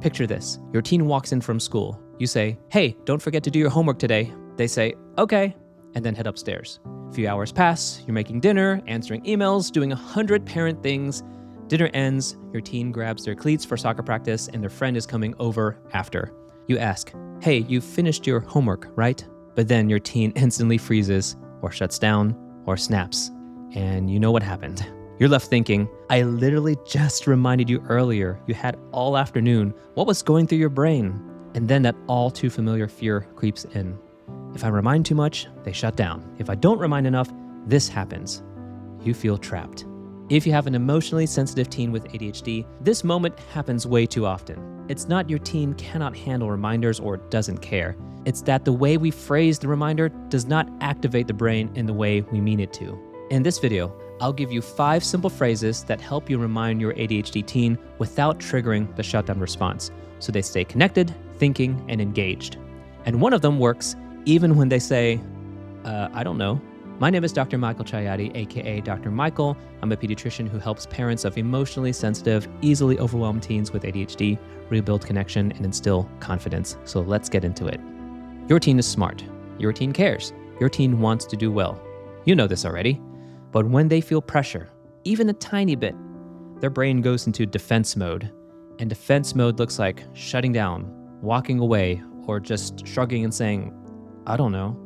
Picture this. Your teen walks in from school. You say, "Hey, don't forget to do your homework today." They say, "Okay," and then head upstairs. A few hours pass, you're making dinner, answering emails, doing 100 parent things. Dinner ends, your teen grabs their cleats for soccer practice, and their friend is coming over after. You ask, "Hey, you finished your homework, right?" But then your teen instantly freezes, or shuts down, or snaps. And you know what happened. You're left thinking, I literally just reminded you earlier. You had all afternoon. What was going through your brain? And then that all too familiar fear creeps in. If I remind too much, they shut down. If I don't remind enough, this happens. You feel trapped. If you have an emotionally sensitive teen with ADHD, this moment happens way too often. It's not your teen cannot handle reminders or doesn't care. It's that the way we phrase the reminder does not activate the brain in the way we mean it to. In this video, I'll give you 5 simple phrases that help you remind your ADHD teen without triggering the shutdown response, so they stay connected, thinking, and engaged. And one of them works even when they say, I don't know. My name is Dr. Michael Chayati, aka Dr. Michael. I'm a pediatrician who helps parents of emotionally sensitive, easily overwhelmed teens with ADHD rebuild connection and instill confidence. So let's get into it. Your teen is smart. Your teen cares. Your teen wants to do well. You know this already. But when they feel pressure, even a tiny bit, their brain goes into defense mode. And defense mode looks like shutting down, walking away, or just shrugging and saying, I don't know.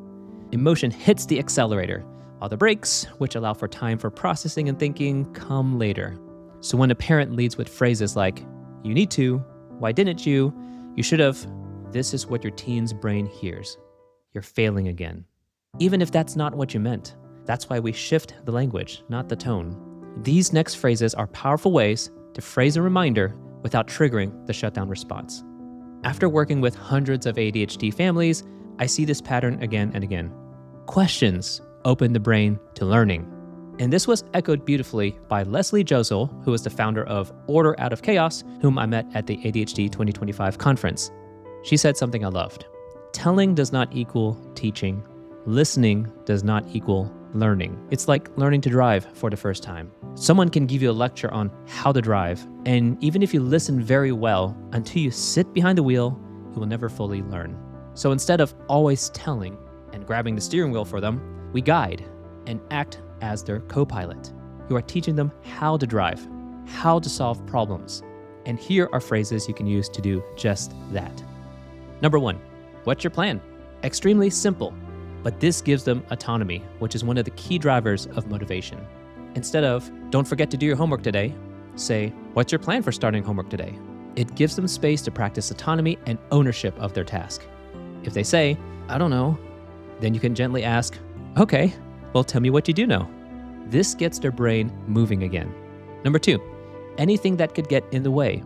Emotion hits the accelerator, while the brakes, which allow for time for processing and thinking, come later. So when a parent leads with phrases like, you need to, why didn't you, you should have, this is what your teen's brain hears. You're failing again. Even if that's not what you meant. That's why we shift the language, not the tone. These next phrases are powerful ways to phrase a reminder without triggering the shutdown response. After working with hundreds of ADHD families, I see this pattern again and again. Questions open the brain to learning. And this was echoed beautifully by Leslie Josel, who is the founder of Order Out of Chaos, whom I met at the ADHD 2025 conference. She said something I loved. Telling does not equal teaching. Listening does not equal learning. It's like learning to drive for the first time. Someone can give you a lecture on how to drive, and even if you listen very well, until you sit behind the wheel, you will never fully learn. So instead of always telling and grabbing the steering wheel for them, we guide and act as their co-pilot. You are teaching them how to drive, how to solve problems. And here are phrases you can use to do just that. Number 1, what's your plan? Extremely simple. But this gives them autonomy, which is one of the key drivers of motivation. Instead of, don't forget to do your homework today, say, what's your plan for starting homework today? It gives them space to practice autonomy and ownership of their task. If they say, I don't know, then you can gently ask, okay, well, tell me what you do know. This gets their brain moving again. Number 2, anything that could get in the way.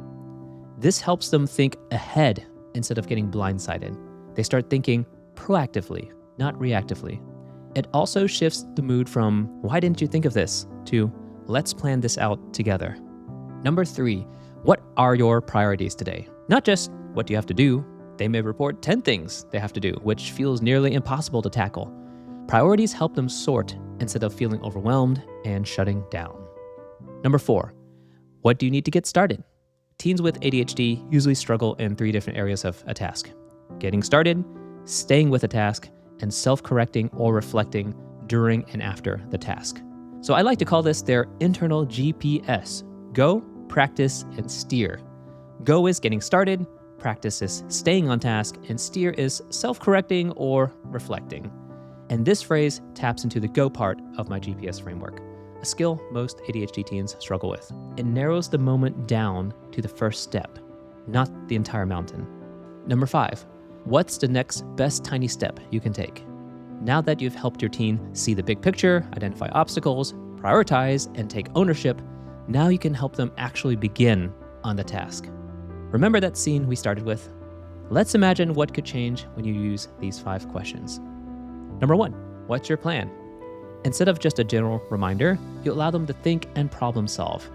This helps them think ahead instead of getting blindsided. They start thinking proactively, not reactively. It also shifts the mood from, why didn't you think of this, to, let's plan this out together. Number 3, what are your priorities today? Not just what do you have to do. They may report 10 things they have to do, which feels nearly impossible to tackle. Priorities help them sort instead of feeling overwhelmed and shutting down. Number 4, what do you need to get started? Teens with ADHD usually struggle in 3 different areas of a task: getting started, staying with a task, and self-correcting or reflecting during and after the task. So I like to call this their internal GPS. Go, practice, and steer. Go is getting started, practice is staying on task, and steer is self-correcting or reflecting. And this phrase taps into the go part of my GPS framework, a skill most ADHD teens struggle with. It narrows the moment down to the first step, not the entire mountain. Number 5, what's the next best tiny step you can take? Now that you've helped your teen see the big picture, identify obstacles, prioritize, and take ownership, now you can help them actually begin on the task. Remember that scene we started with? Let's imagine what could change when you use these 5 questions. Number 1, what's your plan? Instead of just a general reminder, you allow them to think and problem solve.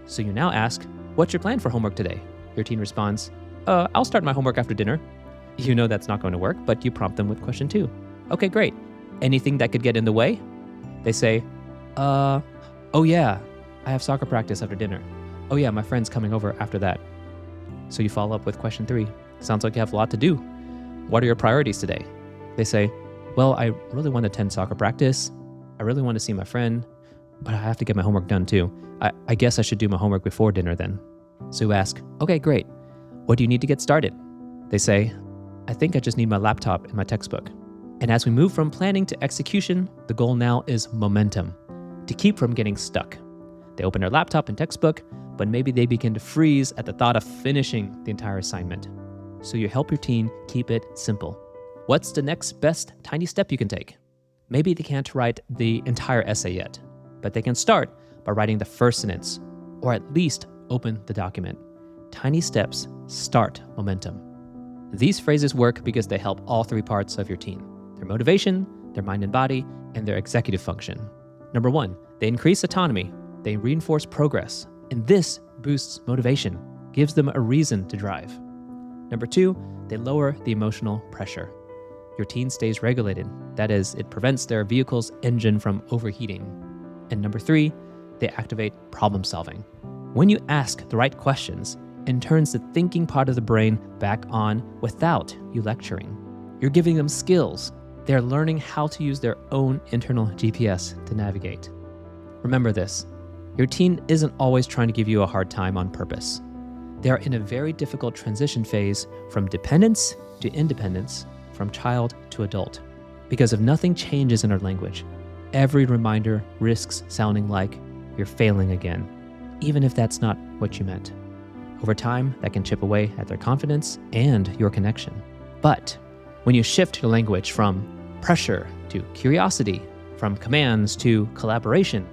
So you now ask, what's your plan for homework today? Your teen responds, I'll start my homework after dinner. You know that's not going to work, but you prompt them with question 2. Okay, great. Anything that could get in the way? They say, oh yeah, I have soccer practice after dinner. Oh yeah, my friend's coming over after that. So you follow up with question 3. Sounds like you have a lot to do. What are your priorities today? They say, well, I really want to attend soccer practice. I really want to see my friend, but I have to get my homework done too. I guess I should do my homework before dinner then. So you ask, okay, great. What do you need to get started? They say, I think I just need my laptop and my textbook. And as we move from planning to execution, the goal now is momentum, to keep from getting stuck. They open their laptop and textbook, but maybe they begin to freeze at the thought of finishing the entire assignment. So you help your teen keep it simple. What's the next best tiny step you can take? Maybe they can't write the entire essay yet, but they can start by writing the first sentence, or at least open the document. Tiny steps start momentum. These phrases work because they help all 3 parts of your teen: their motivation, their mind and body, and their executive function. Number 1, they increase autonomy. They reinforce progress, and this boosts motivation, gives them a reason to drive. Number 2, they lower the emotional pressure. Your teen stays regulated. That is, it prevents their vehicle's engine from overheating. And number 3, they activate problem solving. When you ask the right questions, it turns the thinking part of the brain back on without you lecturing. You're giving them skills. They're learning how to use their own internal GPS to navigate. Remember this, your teen isn't always trying to give you a hard time on purpose. They are in a very difficult transition phase from dependence to independence, from child to adult. Because if nothing changes in our language, every reminder risks sounding like you're failing again, even if that's not what you meant. Over time, that can chip away at their confidence and your connection. But when you shift your language from pressure to curiosity, from commands to collaboration,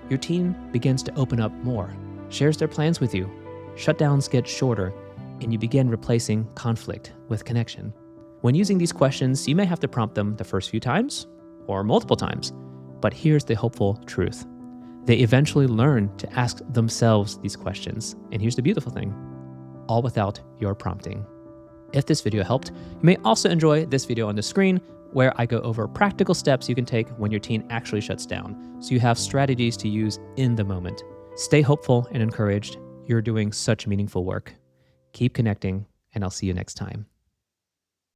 your teen begins to open up more, shares their plans with you, shutdowns get shorter, and you begin replacing conflict with connection. When using these questions, you may have to prompt them the first few times or multiple times, but here's the hopeful truth. They eventually learn to ask themselves these questions. And here's the beautiful thing, all without your prompting. If this video helped, you may also enjoy this video on the screen where I go over practical steps you can take when your teen actually shuts down, so you have strategies to use in the moment. Stay hopeful and encouraged. You're doing such meaningful work. Keep connecting, and I'll see you next time.